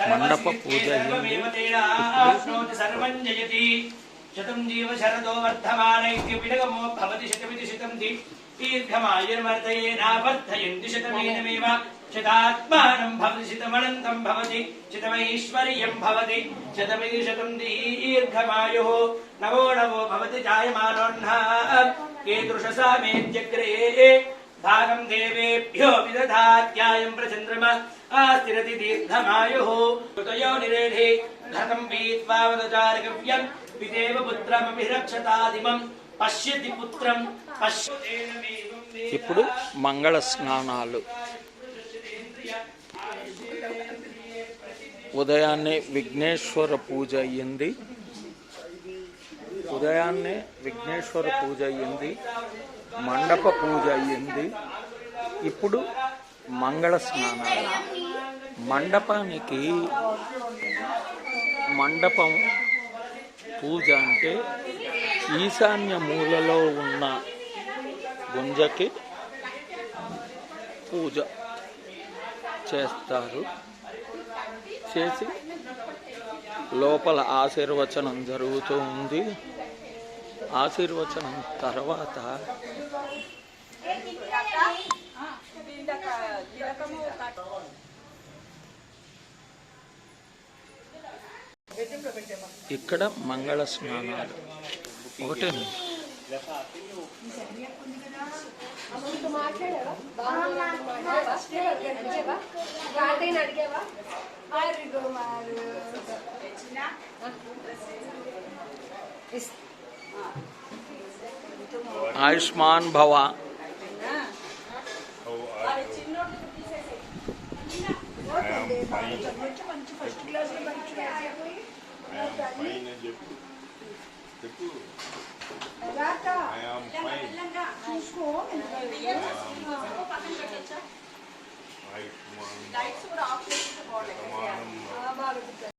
మండప పూజ శతం జీవ శరదో వర్ధమానైత్యుపిడగమో భవతి శతమితి శతం దీర్ఘమాయుర్వర్ధయేనావర్ధయంతి శతమేనమేవ శతాత్మానం భవతి శతమనంతం భవతి శతమైశ్వర్యం భవతి శతమితి శతం దీర్ఘమాయుః నవో నవో భవతి జాయమానోऽహ్నః కీదృశసా మేత్యగ్రే భాగం దేవేభ్యో విదధాత్యాయం ప్రచంద్రమ ఆస్థిరతి దీర్ఘమాయుః హృదయో నిరేఢే ఘతం పీత్వా వదచారగవ్యం పితేవ పుత్రమభిరక్షతాదిమం పశ్యతి పుత్రం పశ్యేనమేవం. ఇప్పుడు మంగళ స్నానాలు. ఉదయాన్నే విఘ్నేశ్వర పూజ అయ్యింది. మండప పూజ అయ్యింది. ఇప్పుడు మంగళ స్నానాలు. మండపం పూజ అంటే ఈశాన్య మూలలో ఉన్న గుంజకి పూజ చేస్తారు. చేసి లోపల ఆశీర్వచనం జరుగుతూ ఉంది. ఆశీర్వచనం తర్వాత ఇక్కడ మంగళ స్నానాలు ఒకటే. ఆయుష్మాన్ భవ. లైట్స్ కూడా